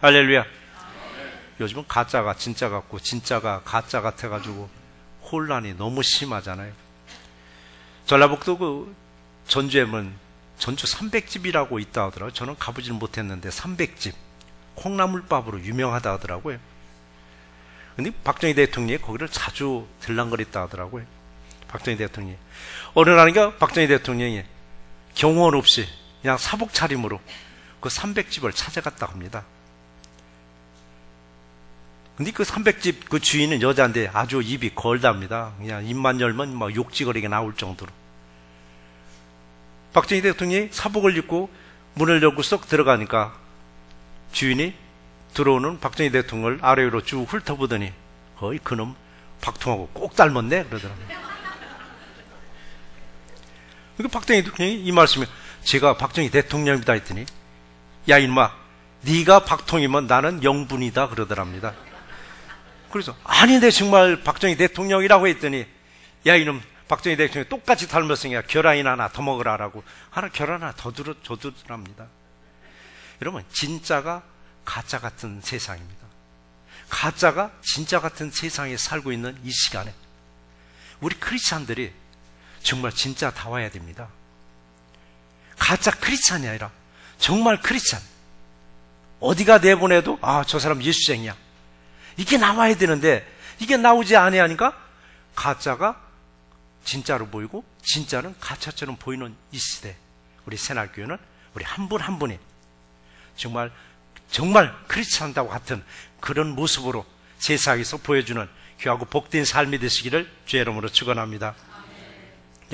할렐루야. 요즘은 가짜가 진짜 같고 진짜가 가짜 같아가지고 혼란이 너무 심하잖아요. 전라북도 그 전주에 보면 전주 300집이라고 있다 하더라고요. 저는 가보지는 못했는데 300집 콩나물밥으로 유명하다 하더라고요. 근데 박정희 대통령이 거기를 자주 들락거렸다 하더라고요. 박정희 대통령이 어느 날인가 박정희 대통령이 경호원 없이 그냥 사복 차림으로 그 300집을 찾아갔다 합니다. 근데 그 300집 그 주인은 여자인데 아주 입이 걸답니다. 그냥 입만 열면 막 욕지거리가 나올 정도로. 박정희 대통령이 사복을 입고 문을 열고 쏙 들어가니까 주인이 들어오는 박정희 대통령을 아래로 쭉 훑어보더니 거의 그놈 박통하고 꼭 닮았네 그러더라고요. 그러니까 박정희 대통령이 이 말씀에 제가 박정희 대통령이다 했더니 야 이놈아 네가 박통이면 나는 영분이다 그러더랍니다. 그래서 아닌데 정말 박정희 대통령이라고 했더니 야 이놈 박정희 대통령 똑같이 닮았으니까 계란이나 하나 더 먹으라라고 계란 하나 더 줘두랍니다. 여러분 진짜가 가짜 같은 세상입니다. 가짜가 진짜 같은 세상에 살고 있는 이 시간에 우리 크리스찬들이 정말 진짜 다와야 됩니다. 가짜 크리스찬이 아니라 정말 크리스찬. 어디가 내보내도 저 사람 예수쟁이야 이게 나와야 되는데 이게 나오지 아니하니까 가짜가 진짜로 보이고 진짜는 가짜처럼 보이는 이 시대 우리 새날교회는 우리 한 분 한 분이 정말 크리스찬다고 같은 그런 모습으로 세상에서 보여주는 귀하고 복된 삶이 되시기를 주의 이름으로 축원합니다.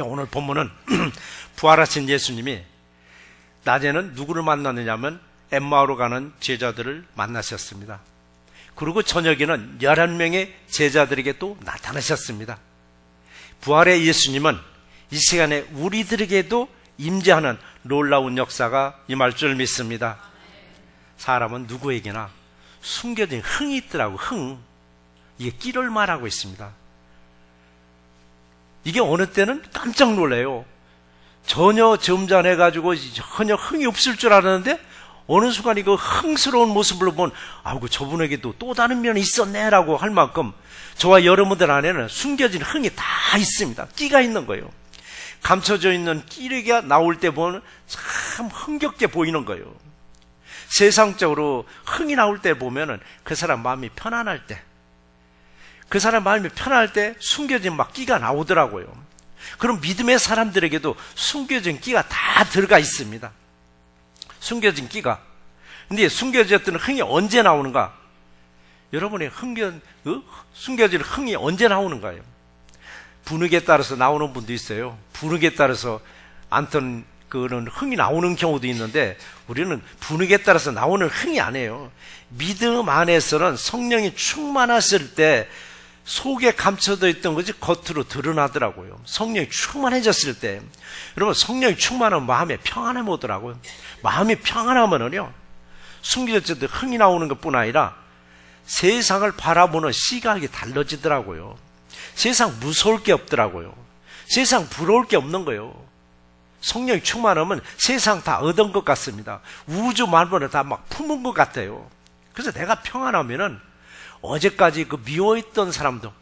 오늘 본문은 부활하신 예수님이 낮에는 누구를 만났느냐면 엠마오로 가는 제자들을 만나셨습니다. 그리고 저녁에는 11명의 제자들에게 또 나타나셨습니다. 부활의 예수님은 이 시간에 우리들에게도 임재하는 놀라운 역사가 임할 줄 믿습니다. 사람은 누구에게나 숨겨진 흥이 있더라고. 흥. 이게 끼를 말하고 있습니다. 이게 어느 때는 깜짝 놀래요. 전혀 점잖해가지고 전혀 흥이 없을 줄 알았는데 어느 순간 이거 흥스러운 모습을 보면 아이고 저분에게도 또 다른 면이 있었네 라고 할 만큼 저와 여러분들 안에는 숨겨진 흥이 다 있습니다. 끼가 있는 거예요. 감춰져 있는 끼가 나올 때 보면 참 흥겹게 보이는 거예요. 세상적으로 흥이 나올 때 보면은 그 사람 마음이 편안할 때, 그 사람 마음이 편안할 때 숨겨진 막 끼가 나오더라고요. 그럼 믿음의 사람들에게도 숨겨진 끼가 다 들어가 있습니다. 숨겨진 끼가. 근데 숨겨졌던 흥이 언제 나오는가? 여러분의 숨겨진 흥이 언제 나오는가요? 분위기에 따라서 나오는 분도 있어요. 분위기에 따라서 안ton 그런 흥이 나오는 경우도 있는데 우리는 분위기에 따라서 나오는 흥이 아니에요. 믿음 안에서는 성령이 충만했을 때 속에 감춰져 있던 것이 겉으로 드러나더라고요. 성령이 충만해졌을 때. 여러분 성령이 충만하면 마음에 평안함이 오더라고요. 마음이 평안하면은요 숨겨졌던 흥이 나오는 것뿐 아니라 세상을 바라보는 시각이 달라지더라고요. 세상 무서울 게 없더라고요. 세상 부러울 게 없는 거예요. 성령이 충만하면 세상 다 얻은 것 같습니다. 우주 만물을 다 막 품은 것 같아요. 그래서 내가 평안하면은 어제까지 그 미워했던 사람도,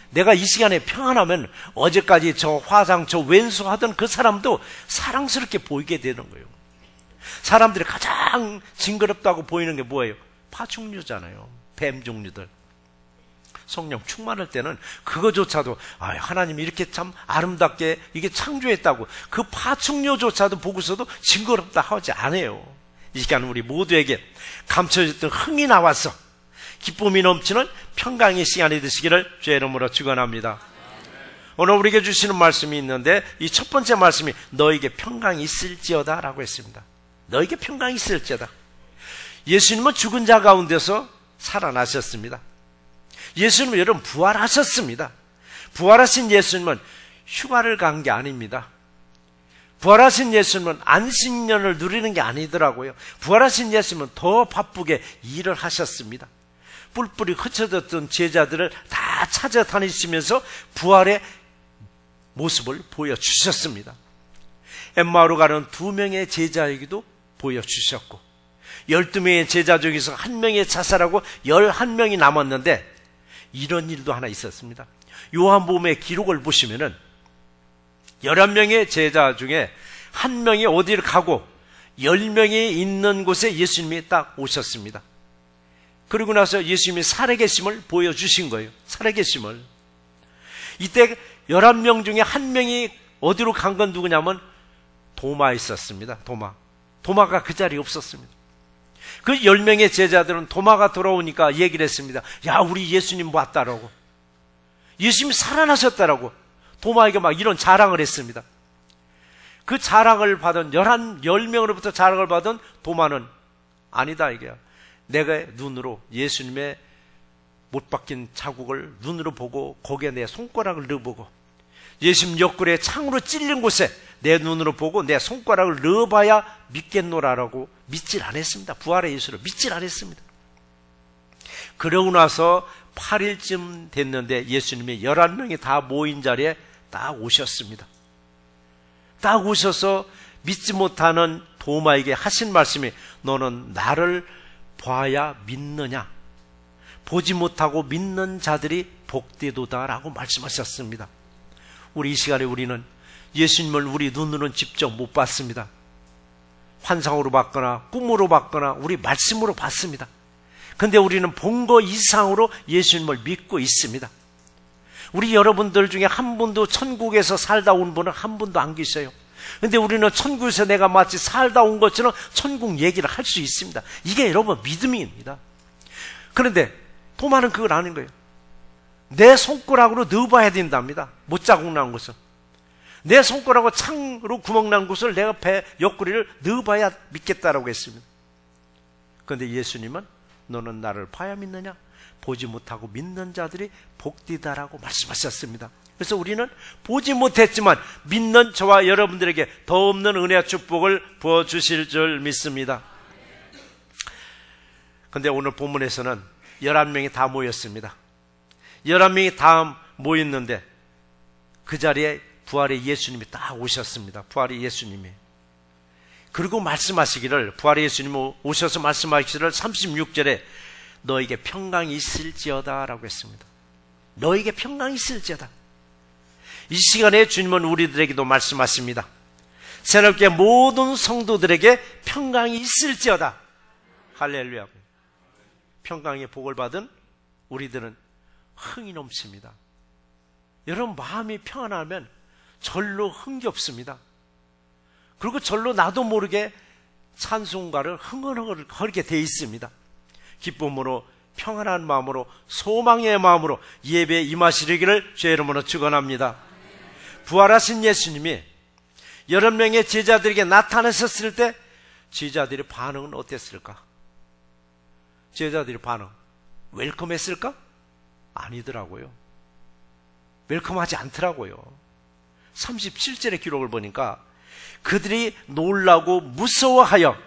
내가 이 시간에 평안하면 어제까지 저 화상, 저 왼수하던 그 사람도 사랑스럽게 보이게 되는 거예요. 사람들이 가장 징그럽다고 보이는 게 뭐예요? 파충류잖아요. 뱀 종류들. 성령 충만할 때는 그거조차도 하나님이 이렇게 참 아름답게 이게 창조했다고 그 파충류조차도 보고서도 징그럽다 하지 않아요. 이 시간 우리 모두에게 감춰졌던 흥이 나와서 기쁨이 넘치는 평강의 시간이 되시기를 주의 이름으로 축원합니다. 오늘 우리에게 주시는 말씀이 있는데 이 첫 번째 말씀이 너에게 평강이 있을지어다 라고 했습니다. 너에게 평강이 있을지어다. 예수님은 죽은 자 가운데서 살아나셨습니다. 예수님은 여러분 부활하셨습니다. 부활하신 예수님은 휴가를 간 게 아닙니다. 부활하신 예수님은 안식년을 누리는 게 아니더라고요. 부활하신 예수님은 더 바쁘게 일을 하셨습니다. 뿔뿔이 흩어졌던 제자들을 다 찾아다니시면서 부활의 모습을 보여주셨습니다. 엠마오로 가는 2명의 제자에게도 보여주셨고 12명의 제자 중에서 1명이 자살하고 11명이 남았는데 이런 일도 하나 있었습니다. 요한복음의 기록을 보시면은 11명의 제자 중에 1명이 어디를 가고 10명이 있는 곳에 예수님이 딱 오셨습니다. 그러고 나서 예수님이 살아계심을 보여주신 거예요. 살아계심을. 이때 11명 중에 1명이 어디로 간 건 누구냐면 도마 있었습니다. 도마가 그 자리에 없었습니다. 그 10명의 제자들은 도마가 돌아오니까 얘기를 했습니다. 야, 우리 예수님 왔다라고. 예수님이 살아나셨다라고 도마에게 막 이런 자랑을 했습니다. 그 자랑을 받은 10명으로부터 자랑을 받은 도마는 아니다 이게요. 내가 눈으로 예수님의 못 박힌 자국을 눈으로 보고 거기에 내 손가락을 넣어보고 예수님 옆구리에 창으로 찔린 곳에 내 눈으로 보고 내 손가락을 넣어봐야 믿겠노라라고 믿질 않았습니다. 부활의 예수를 믿질 않았습니다. 그러고 나서 8일쯤 됐는데 예수님이 11명이 다 모인 자리에 딱 오셨습니다. 딱 오셔서 믿지 못하는 도마에게 하신 말씀이 너는 나를 봐야 믿느냐? 보지 못하고 믿는 자들이 복되도다라고 말씀하셨습니다. 우리 이 시간에 우리는 예수님을 우리 눈으로는 직접 못 봤습니다. 환상으로 봤거나 꿈으로 봤거나 우리 말씀으로 봤습니다. 근데 우리는 본 거 이상으로 예수님을 믿고 있습니다. 우리 여러분들 중에 한 분도 천국에서 살다 온 분은 한 분도 안 계셔요. 근데 우리는 천국에서 내가 마치 살다 온 것처럼 천국 얘기를 할 수 있습니다. 이게 여러분 믿음입니다. 그런데 도마는 그걸 아는 거예요. 내 손가락으로 넣어봐야 된답니다. 못자국 난 곳을. 내 손가락으로 창으로 구멍 난 곳을 내가 배 옆구리를 넣어봐야 믿겠다라고 했습니다. 그런데 예수님은 너는 나를 봐야 믿느냐? 보지 못하고 믿는 자들이 복되다라고 말씀하셨습니다. 그래서 우리는 보지 못했지만 믿는 저와 여러분들에게 더 없는 은혜와 축복을 부어주실 줄 믿습니다. 그런데 오늘 본문에서는 11명이 다 모였습니다. 11명이 다 모였는데 그 자리에 부활의 예수님이 딱 오셨습니다. 부활의 예수님이. 그리고 말씀하시기를, 부활의 예수님이 오셔서 말씀하시기를 36절에 너에게 평강이 있을지어다 라고 했습니다. 너에게 평강이 있을지어다. 이 시간에 주님은 우리들에게도 말씀하십니다. 새롭게 모든 성도들에게 평강이 있을지어다. 할렐루야. 평강의 복을 받은 우리들은 흥이 넘칩니다. 여러분 마음이 평안하면 절로 흥이 없습니다. 그리고 절로 나도 모르게 찬송가를 흥얼흥얼거리게 되어 있습니다. 기쁨으로 평안한 마음으로 소망의 마음으로 예배에 임하시기를 주의 이름으로 축원합니다. 부활하신 예수님이 11명의 제자들에게 나타나셨을 때 제자들의 반응은 어땠을까? 제자들의 반응 웰컴했을까? 아니더라고요. 웰컴하지 않더라고요. 37절의 기록을 보니까 그들이 놀라고 무서워하여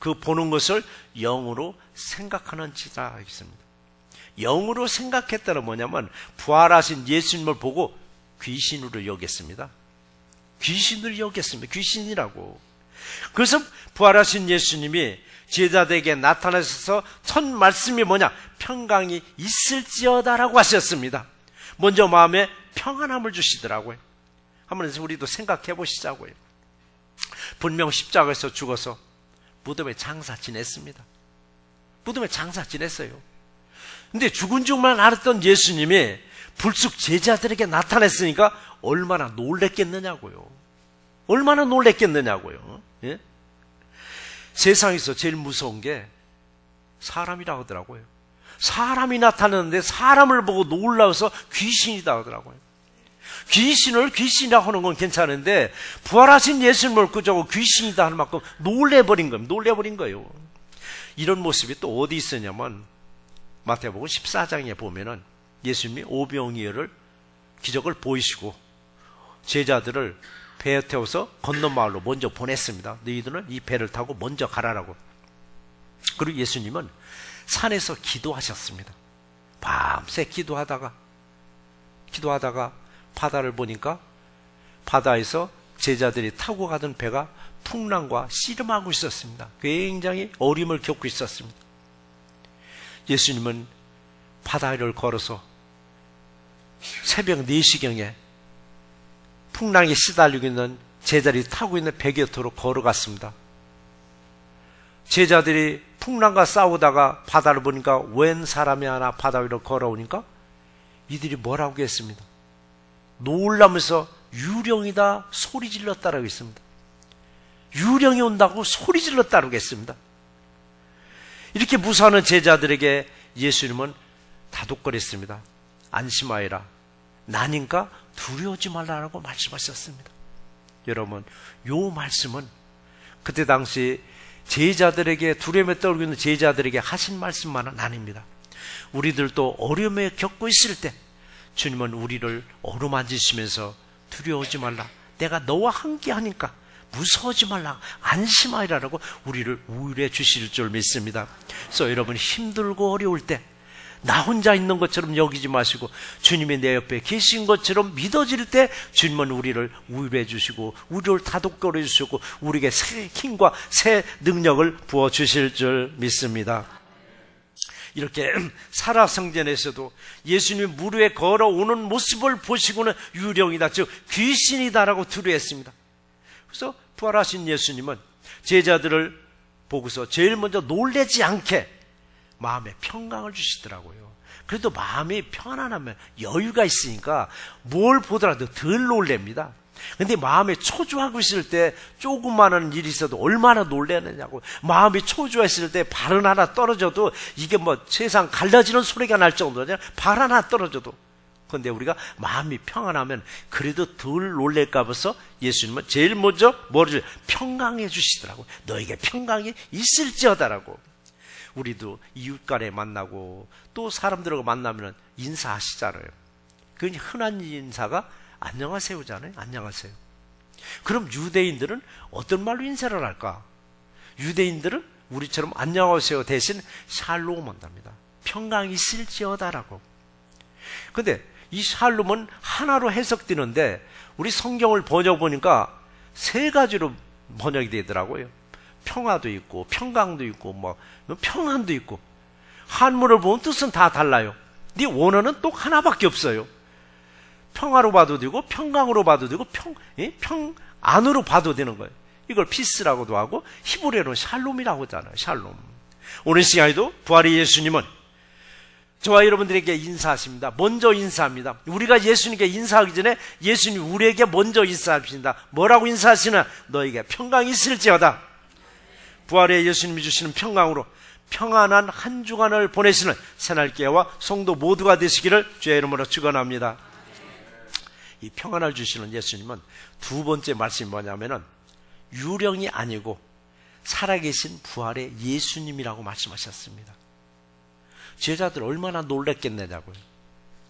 그 보는 것을 영으로 생각하는지라 했습니다. 영으로 생각했다는 뭐냐면 부활하신 예수님을 보고 귀신으로 여겼습니다. 귀신을 여겼습니다. 귀신이라고. 그래서 부활하신 예수님이 제자들에게 나타나셔서 첫 말씀이 뭐냐? 평강이 있을지어다라고 하셨습니다. 먼저 마음에 평안함을 주시더라고요. 한번 우리도 생각해 보시자고요. 분명 십자가에서 죽어서 무덤에 장사 지냈습니다. 무덤에 장사 지냈어요. 근데 죽은 줄만 알았던 예수님이 불쑥 제자들에게 나타났으니까 얼마나 놀랬겠느냐고요. 얼마나 놀랬겠느냐고요. 예? 세상에서 제일 무서운 게 사람이라고 하더라고요. 사람이 나타났는데 사람을 보고 놀라워서 귀신이다 하더라고요. 귀신을 귀신이라고 하는 건 괜찮은데 부활하신 예수님을 그저고 귀신이다 하는 만큼 놀래버린 겁니다. 놀래버린 거예요. 이런 모습이 또 어디 있었냐면 마태복음 14장에 보면은 예수님이 오병이어를 기적을 보이시고 제자들을 배에 태워서 건너 마을로 먼저 보냈습니다. 너희들은 이 배를 타고 먼저 가라라고. 그리고 예수님은 산에서 기도하셨습니다. 밤새 기도하다가 바다를 보니까 바다에서 제자들이 타고 가던 배가 풍랑과 씨름하고 있었습니다. 굉장히 어려움을 겪고 있었습니다. 예수님은 바다 위를 걸어서 새벽 4시경에 풍랑에 시달리고 있는 제자들이 타고 있는 배 곁으로 걸어갔습니다. 제자들이 풍랑과 싸우다가 바다를 보니까 웬 사람이 하나 바다 위로 걸어오니까 이들이 뭐라고 했습니다. 놀라면서 유령이다 소리 질렀다라고 했습니다. 유령이 온다고 소리 질렀다라고 했습니다. 이렇게 무서워하는 제자들에게 예수님은 다독거렸습니다. 안심하여라. 나니까 두려워하지 말라라고 말씀하셨습니다. 여러분, 요 말씀은 그때 당시 제자들에게, 두려움에 떨고 있는 제자들에게 하신 말씀만은 아닙니다. 우리들도 어려움에 겪고 있을 때 주님은 우리를 어루만지시면서 두려워하지 말라. 내가 너와 함께 하니까 무서워하지 말라. 안심하리라고 우리를 우일해 주실 줄 믿습니다. 그래서 여러분, 힘들고 어려울 때 나 혼자 있는 것처럼 여기지 마시고 주님이 내 옆에 계신 것처럼 믿어질 때 주님은 우리를 우일해 주시고 우리를 다독거려 주시고 우리에게 새 힘과 새 능력을 부어주실 줄 믿습니다. 이렇게 사라성전에서도 예수님이 물 위에 걸어오는 모습을 보시고는 유령이다, 즉 귀신이다라고 두려워했습니다. 그래서 부활하신 예수님은 제자들을 보고서 제일 먼저 놀라지 않게 마음에 평강을 주시더라고요. 그래도 마음이 편안하면 여유가 있으니까 뭘 보더라도 덜 놀랍니다. 근데 마음이 초조하고 있을 때 조그마한 일이 있어도 얼마나 놀라느냐고. 마음이 초조했을 때 발 하나 떨어져도 이게 뭐 세상 갈라지는 소리가 날 정도냐. 발 하나 떨어져도. 그런데 우리가 마음이 평안하면 그래도 덜 놀랄까 봐서 예수님은 제일 먼저 뭐를 평강해 주시더라고. 너에게 평강이 있을지어다라고. 우리도 이웃간에 만나고 또 사람들하고 만나면 인사하시잖아요. 그 흔한 인사가 안녕하세요잖아요. 안녕하세요. 그럼 유대인들은 어떤 말로 인사를 할까? 유대인들은 우리처럼 안녕하세요 대신 샬롬 한답니다. 평강이 있을지어다라고. 근데 이 샬롬은 하나로 해석되는데 우리 성경을 번역해보니까 3가지로 번역이 되더라고요. 평화도 있고 평강도 있고 뭐 평안도 있고. 한문을 보면 뜻은 다 달라요. 근데 원어는 또 하나밖에 없어요. 평화로 봐도 되고 평강으로 봐도 되고 평안으로 봐도 되는 거예요. 이걸 피스라고도 하고 히브리어로 샬롬이라고 하잖아요. 샬롬. 오늘 시간에도 부활의 예수님은 저와 여러분들에게 인사하십니다. 먼저 인사합니다. 우리가 예수님께 인사하기 전에 예수님 우리에게 먼저 인사하십니다. 뭐라고 인사하시나? 너에게 평강이 있을지어다. 부활의 예수님이 주시는 평강으로 평안한 한 주간을 보내시는 새날개와 성도 모두가 되시기를 주의 이름으로 축원합니다. 이 평안을 주시는 예수님은 두 번째 말씀이 뭐냐면은 유령이 아니고 살아계신 부활의 예수님이라고 말씀하셨습니다. 제자들 얼마나 놀랬겠느냐고요.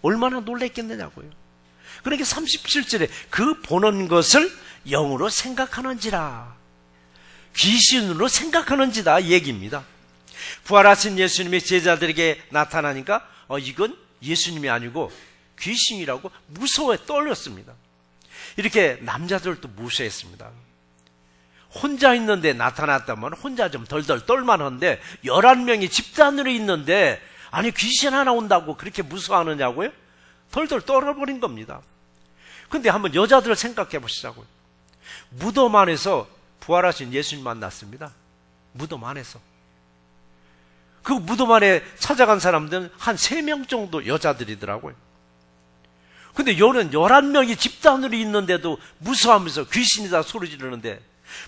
얼마나 놀랬겠느냐고요. 그러니까 37절에 그 보는 것을 영으로 생각하는지라, 귀신으로 생각하는지다 얘기입니다. 부활하신 예수님이 제자들에게 나타나니까 이건 예수님이 아니고 귀신이라고 무서워에 떨렸습니다. 이렇게 남자들도 무서워했습니다. 혼자 있는데 나타났다면 혼자 좀 덜덜 떨만한데 11명이 집단으로 있는데 아니 귀신 하나 온다고 그렇게 무서워하느냐고요? 덜덜 떨어버린 겁니다. 근데 한번 여자들을 생각해 보시자고요. 무덤 안에서 부활하신 예수님 만났습니다. 무덤 안에서. 그 무덤 안에 찾아간 사람들은 한 3명 정도 여자들이더라고요. 근데 여는 11명이 집단으로 있는데도 무서워하면서 귀신이다 소리 지르는데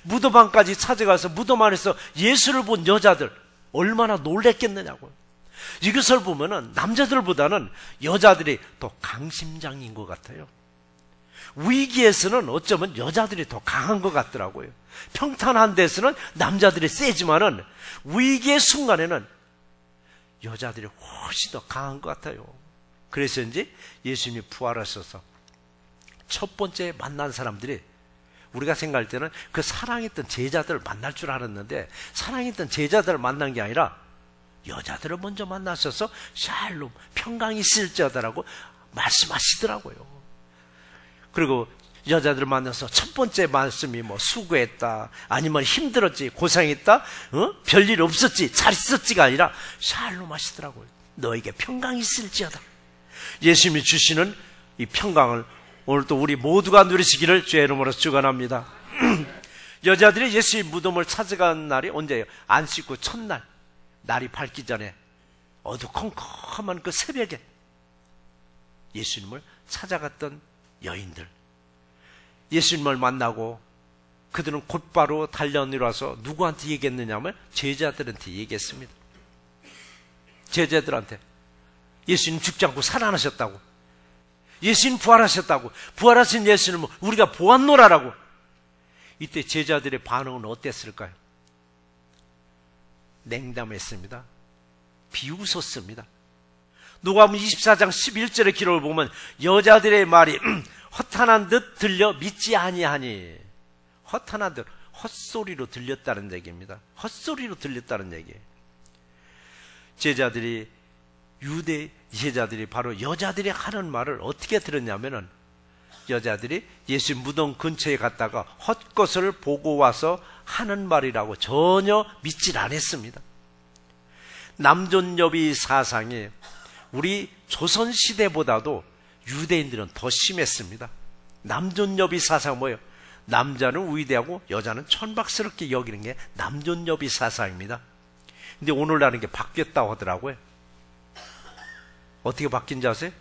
무덤 안까지 찾아가서 무덤 안에서 예수를 본 여자들 얼마나 놀랬겠느냐고요. 이것을 보면은 남자들보다는 여자들이 더 강심장인 것 같아요. 위기에서는 어쩌면 여자들이 더 강한 것 같더라고요. 평탄한 데서는 남자들이 세지만은 위기의 순간에는 여자들이 훨씬 더 강한 것 같아요. 그래서인지 예수님이 부활하셔서 첫 번째 만난 사람들이 우리가 생각할 때는 그 사랑했던 제자들을 만날 줄 알았는데 사랑했던 제자들을 만난 게 아니라 여자들을 먼저 만나셔서 샬롬 평강이 있을지어다라고 말씀하시더라고요. 그리고 여자들을 만나서 첫 번째 말씀이 뭐 수고했다, 아니면 힘들었지, 고생했다, 별일 없었지, 잘 있었지가 아니라 샬롬 하시더라고요. 너에게 평강이 있을지어다. 예수님이 주시는 이 평강을 오늘 또 우리 모두가 누리시기를 주의 이름으로 축원합니다. 여자들이 예수의 무덤을 찾아간 날이 언제예요? 안식 후 첫날, 날이 밝기 전에 어두컴컴한 그 새벽에 예수님을 찾아갔던 여인들, 예수님을 만나고 그들은 곧바로 달려내려와서 누구한테 얘기했느냐면 제자들한테 얘기했습니다. 제자들한테 예수님 죽지 않고 살아나셨다고, 예수님 부활하셨다고, 부활하신 예수님은 우리가 보았노라라고. 이때 제자들의 반응은 어땠을까요? 냉담했습니다. 비웃었습니다. 누가복음 24장 11절의 기록을 보면 여자들의 말이 허탄한 듯 들려 믿지 아니하니, 허탄한 듯, 헛소리로 들렸다는 얘기입니다. 헛소리로 들렸다는 얘기예요. 제자들이, 유대 제자들이 바로 여자들이 하는 말을 어떻게 들었냐면은, 여자들이 예수 무덤 근처에 갔다가 헛것을 보고 와서 하는 말이라고 전혀 믿질 않았습니다. 남존여비 사상이 우리 조선시대보다도 유대인들은 더 심했습니다. 남존여비 사상은 뭐예요? 남자는 위대하고 여자는 천박스럽게 여기는 게 남존여비 사상입니다. 근데 오늘날은 게 바뀌었다고 하더라고요. 어떻게 바뀐지 아세요?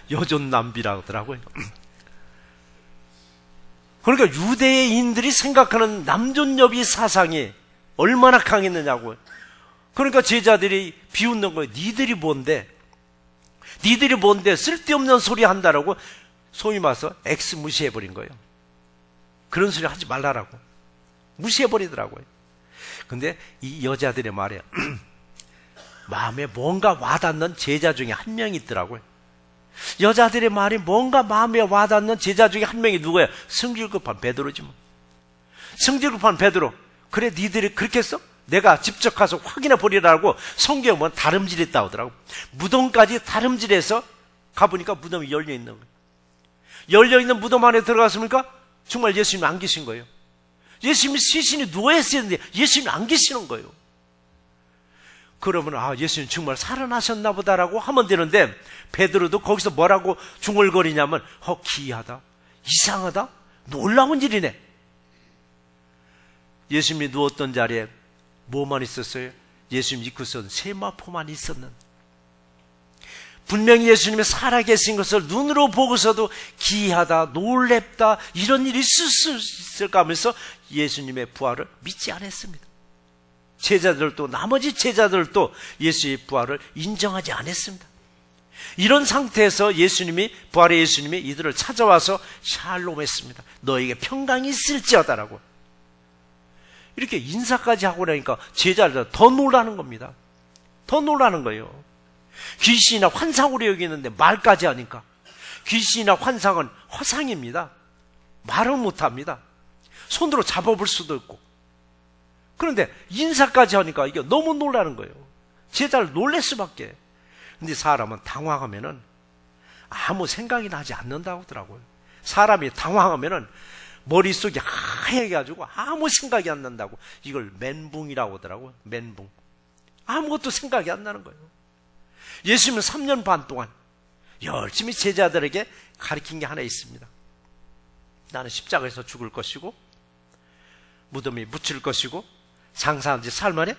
여존남비라고 하더라고요. 그러니까 유대인들이 생각하는 남존여비 사상이 얼마나 강했느냐고요. 그러니까 제자들이 비웃는 거예요. 니들이 뭔데? 니들이 뭔데 쓸데없는 소리 한다라고 소위 말해서 X 무시해버린 거예요. 그런 소리 하지 말라라고 무시해버리더라고요. 근데 이 여자들의 말에 마음에 뭔가 와닿는 제자 중에 한 명이 있더라고요. 여자들의 말이 뭔가 마음에 와닿는 제자 중에 한 명이 누구예요? 성질 급한 베드로지 뭐. 성질 급한 베드로. 그래 니들이 그렇게 했어? 내가 직접 가서 확인해 보리라고 성경에 보면 다름질했다고 하더라고. 무덤까지 다름질해서 가보니까 무덤이 열려있는 거예요. 열려있는 무덤 안에 들어갔습니까? 정말 예수님이 안 계신 거예요. 예수님이 시신이 누워있었는데 예수님이 안 계시는 거예요. 그러면 예수님 정말 살아나셨나 보다라고 하면 되는데, 베드로도 거기서 뭐라고 중얼거리냐면 기이하다, 이상하다, 놀라운 일이네. 예수님이 누웠던 자리에 뭐만 있었어요? 예수님 입고 있었던 세마포만 있었는. 분명히 예수님이 살아계신 것을 눈으로 보고서도 기이하다, 놀랍다, 이런 일이 있을 수 있을까 하면서 예수님의 부활을 믿지 않았습니다. 제자들도, 나머지 제자들도 예수의 부활을 인정하지 않았습니다. 이런 상태에서 부활의 예수님이 이들을 찾아와서 샬롬했습니다. 너에게 평강이 있을지어다라고. 이렇게 인사까지 하고 나니까 제자들 더 놀라는 겁니다. 더 놀라는 거예요. 귀신이나 환상으로 여기는데 말까지 하니까. 귀신이나 환상은 허상입니다. 말은 못합니다. 손으로 잡아볼 수도 없고. 그런데 인사까지 하니까 이게 너무 놀라는 거예요. 제자를 놀랄 수밖에. 근데 사람은 당황하면은 아무 생각이 나지 않는다고 하더라고요. 사람이 당황하면은 머릿속이 하얘가지고 아무 생각이 안 난다고. 이걸 멘붕이라고 하더라고요. 멘붕. 아무것도 생각이 안 나는 거예요. 예수님은 3년 반 동안 열심히 제자들에게 가르친 게 하나 있습니다. 나는 십자가에서 죽을 것이고, 무덤에 묻힐 것이고, 장사한 지 사흘 만에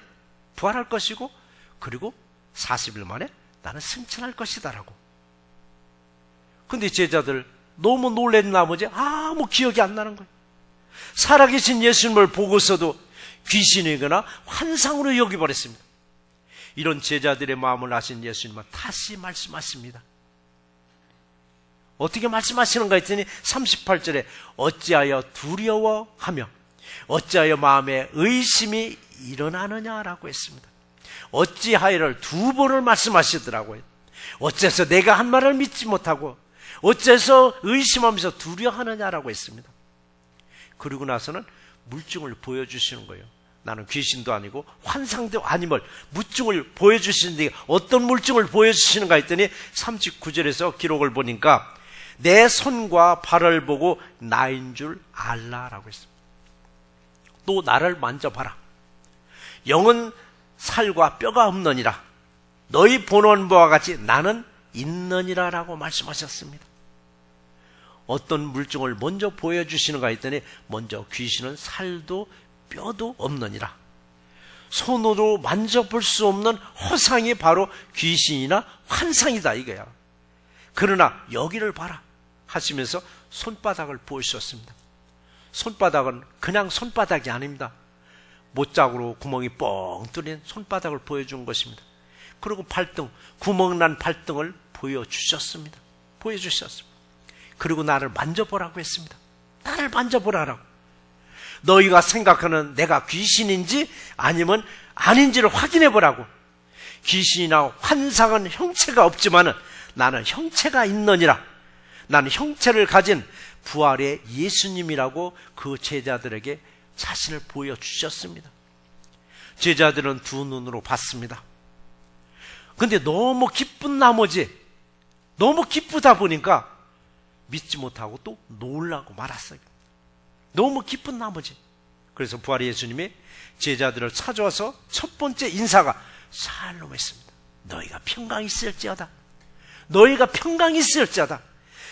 부활할 것이고, 그리고 40일 만에 나는 승천할 것이다라고. 근데 제자들 너무 놀란 나머지 아무 기억이 안 나는 거예요. 살아계신 예수님을 보고서도 귀신이거나 환상으로 여기버렸습니다. 이런 제자들의 마음을 아신 예수님은 다시 말씀하십니다. 어떻게 말씀하시는가 했더니 38절에 어찌하여 두려워하며 어찌하여 마음에 의심이 일어나느냐라고 했습니다. 어찌하여를 두 번을 말씀하시더라고요. 어째서 내가 한 말을 믿지 못하고 어째서 의심하면서 두려워하느냐라고 했습니다. 그리고 나서는 물증을 보여주시는 거예요. 나는 귀신도 아니고 환상도 아님을 물증을 보여주시는데 어떤 물증을 보여주시는가 했더니 39절에서 기록을 보니까 내 손과 발을 보고 나인 줄 알라라고 했습니다. 또 나를 만져봐라. 영은 살과 뼈가 없느니라. 너희 보는 바와 같이 나는 있느니라 라고 말씀하셨습니다. 어떤 물증을 먼저 보여주시는가 했더니 먼저 귀신은 살도 뼈도 없느니라. 손으로 만져볼 수 없는 허상이 바로 귀신이나 환상이다 이거야. 그러나 여기를 봐라 하시면서 손바닥을 보여주셨습니다. 손바닥은 그냥 손바닥이 아닙니다. 못짝으로 구멍이 뻥 뚫린 손바닥을 보여준 것입니다. 그리고 발등, 구멍난 발등을 보여주셨습니다. 그리고 나를 만져보라고 했습니다. 나를 만져보라라고. 너희가 생각하는 내가 귀신인지 아니면 아닌지를 확인해보라고. 귀신이나 환상은 형체가 없지만 나는 형체가 있느니라. 나는 형체를 가진 부활의 예수님이라고 그 제자들에게 자신을 보여주셨습니다. 제자들은 두 눈으로 봤습니다. 근데 너무 기쁜 나머지, 너무 기쁘다 보니까 믿지 못하고 또 놀라고 말았어요. 너무 기쁜 나머지. 그래서 부활의 예수님이 제자들을 찾아와서 첫 번째 인사가 샬롬 했습니다. 너희가 평강이 있을지어다. 너희가 평강이 있을지어다.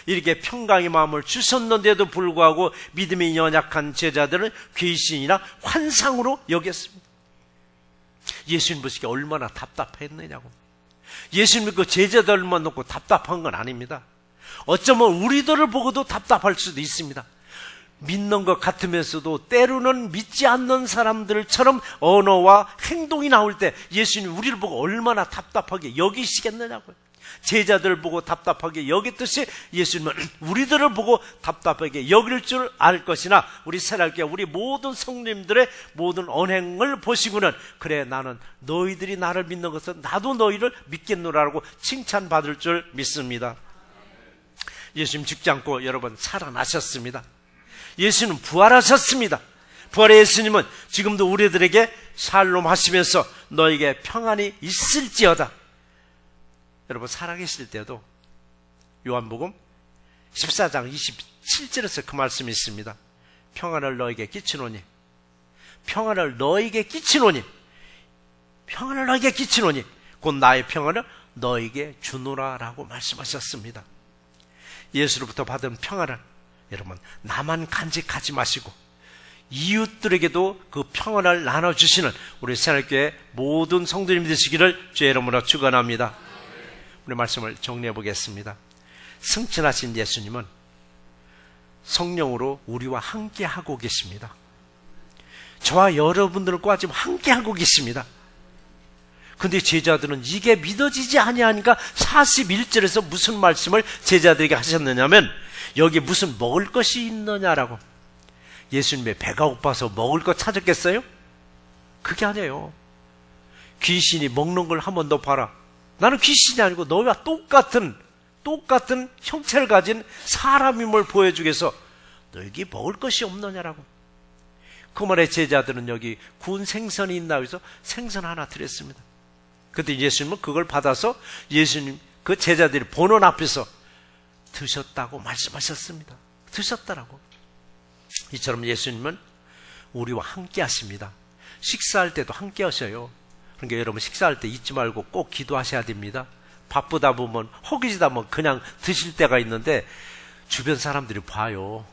이렇게 평강의 마음을 주셨는데도 불구하고 믿음이 연약한 제자들은 귀신이나 환상으로 여겼습니다. 예수님 보시기에 얼마나 답답했느냐고. 예수님 그 제자들만 놓고 답답한 건 아닙니다. 어쩌면 우리들을 보고도 답답할 수도 있습니다. 믿는 것 같으면서도 때로는 믿지 않는 사람들처럼 언어와 행동이 나올 때 예수님 우리를 보고 얼마나 답답하게 여기시겠느냐고요. 제자들을 보고 답답하게 여겼듯이 예수님은 우리들을 보고 답답하게 여길 줄 알 것이나 우리 새날교회 우리 모든 성님들의 모든 언행을 보시고는 그래 나는 너희들이 나를 믿는 것은 나도 너희를 믿겠노라고 칭찬받을 줄 믿습니다. 예수님 죽지 않고 여러분 살아나셨습니다. 예수님은 부활하셨습니다. 부활의 예수님은 지금도 우리들에게 샬롬 하시면서 너에게 평안이 있을지어다. 여러분 살아계실 때도 요한복음 14장 27절에서 그 말씀이 있습니다. 평안을 너에게 끼치노니 평안을 너에게 끼치노니 평안을 너에게 끼치노니 곧 나의 평안을 너에게 주노라 라고 말씀하셨습니다. 예수로부터 받은 평안을 여러분 나만 간직하지 마시고 이웃들에게도 그 평안을 나눠주시는 우리 새날교회 모든 성도님 되시기를 주의 이름으로 축원합니다. 우리 말씀을 정리해 보겠습니다. 승천하신 예수님은 성령으로 우리와 함께 하고 계십니다. 저와 여러분들과 지금 함께 하고 계십니다. 근데 제자들은 이게 믿어지지 아니하니까 41절에서 무슨 말씀을 제자들에게 하셨느냐면 여기 무슨 먹을 것이 있느냐라고. 예수님의 배가 고파서 먹을 것 찾았겠어요? 그게 아니에요. 귀신이 먹는 걸 한 번 더 봐라. 나는 귀신이 아니고 너희와 똑같은 형체를 가진 사람임을 보여주기 위해서 너에게 먹을 것이 없느냐라고. 그 말에 제자들은 여기 구운 생선이 있나 해서 생선 하나 드렸습니다. 그때 예수님은 그걸 받아서 예수님 그 제자들이 보는 앞에서 드셨다고 말씀하셨습니다. 드셨다라고. 이처럼 예수님은 우리와 함께 하십니다. 식사할 때도 함께 하셔요. 그러니까 여러분 식사할 때 잊지 말고 꼭 기도하셔야 됩니다. 바쁘다 보면 허기지다 보면 그냥 드실 때가 있는데 주변 사람들이 봐요.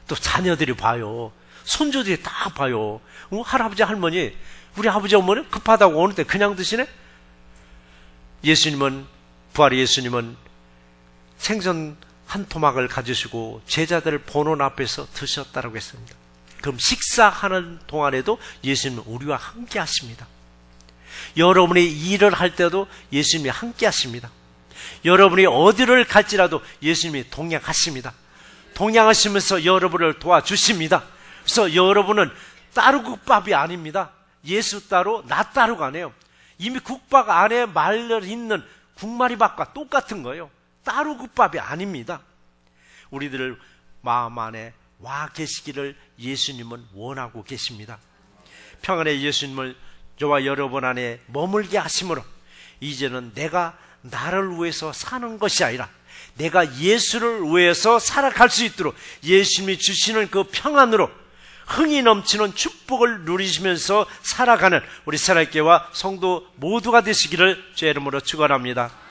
또 자녀들이 봐요. 손주들이 다 봐요. 할아버지 할머니 우리 아버지 어머니 급하다고 오는데 그냥 드시네? 예수님은 부활의 예수님은 생선 한 토막을 가지시고 제자들을 보는 앞에서 드셨다라고 했습니다. 그럼 식사하는 동안에도 예수님은 우리와 함께 하십니다. 여러분이 일을 할 때도 예수님이 함께 하십니다. 여러분이 어디를 갈지라도 예수님이 동행하십니다. 동행하시면서 여러분을 도와주십니다. 그래서 여러분은 따로국밥이 아닙니다. 예수 따로 나 따로가 아니에요. 이미 국밥 안에 말려 있는 국마리밥과 똑같은 거예요. 따로국밥이 아닙니다. 우리들 마음 안에 와 계시기를 예수님은 원하고 계십니다. 평안의 예수님을 저와 여러분 안에 머물게 하심으로 이제는 내가 나를 위해서 사는 것이 아니라 내가 예수를 위해서 살아갈 수 있도록 예수님이 주시는 그 평안으로 흥이 넘치는 축복을 누리시면서 살아가는 우리 사랑교회와 성도 모두가 되시기를 주의 이름으로 축원합니다.